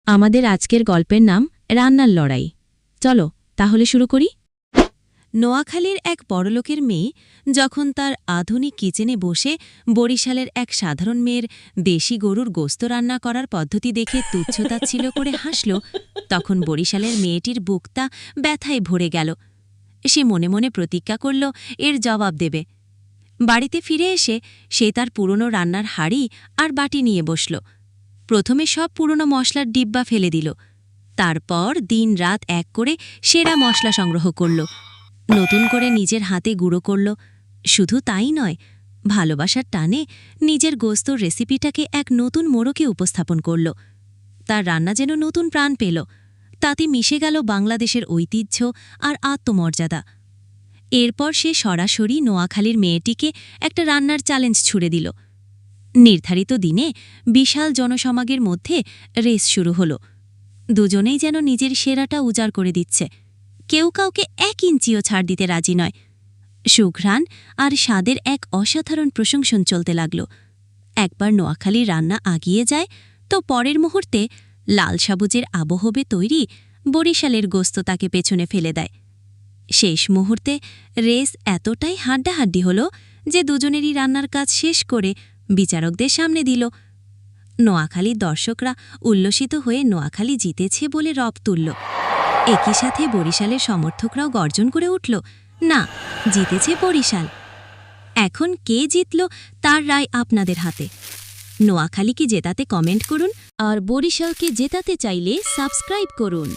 আমাদের আজকের গল্পের নাম রান্নার লড়াই। চলো তাহলে শুরু করি। নোয়াখালীর এক বড়লোকের মেয়ে যখন তার আধুনিক কিচেনে বসে বরিশালের এক সাধারণ মেয়ের দেশি গরুর গোস্ত রান্না করার পদ্ধতি দেখে তুচ্ছতাচ্ছিল্য করে হাসল, তখন বরিশালের মেয়েটির বুকটা ব্যথায় ভরে গেল। সে মনে মনে প্রতিজ্ঞা করল এর জবাব দেবে। বাড়িতে ফিরে এসে সে তার পুরনো রান্নার হাঁড়ি আর বাটি নিয়ে বসল। প্রথমে সব পুরনো মশলার ডিব্বা ফেলে দিল। তারপর দিন রাত এক করে সেরা মশলা সংগ্রহ করল, নতুন করে নিজের হাতে গুঁড়ো করল। শুধু তাই নয়, ভালোবাসার টানে নিজের গোস্তর রেসিপিটাকে এক নতুন মোড়কে উপস্থাপন করল। তার রান্না যেন নতুন প্রাণ পেল, তাতে মিশে গেল বাংলাদেশের ঐতিহ্য আর আত্মমর্যাদা। এরপর সে সরাসরি নোয়াখালীর মেয়েটিকে একটা রান্নার চ্যালেঞ্জ ছুড়ে দিল। নির্ধারিত দিনে বিশাল জনসমাগের মধ্যে রেস শুরু হল। দুজনেই যেন নিজের সেরাটা উজাড় করে দিচ্ছে, কেউ কাউকে 1 ইঞ্চিও ছাড় দিতে রাজি নয়। সুঘ্রাণ আর স্বাদের এক অসাধারণ প্রশংসন চলতে লাগল। একবার নোয়াখালীর রান্না আগিয়ে যায় তো পরের মুহূর্তে লাল সবুজের আবহবে তৈরি বরিশালের গোস্ত তাকে পেছনে ফেলে দেয়। শেষ মুহূর্তে রেস এতটাই হাড্ডাহাড্ডি হল যে দুজনেরই রান্নার কাজ শেষ করে বিচারকদের সামনে দিল। নোয়াখালীর দর্শকরা উল্লসিত হয়ে নোয়াখালী জিতেছে বলে রব তুলল। একই সাথে বরিশালের সমর্থকরাও গর্জন করে উঠল, না, জিতেছে বরিশাল। এখন কে জিতল তার রায় আপনাদের হাতে। নোয়াখালীকে জেতাতে কমেন্ট করুন আর বরিশালকে জেতাতে চাইলে সাবস্ক্রাইব করুন।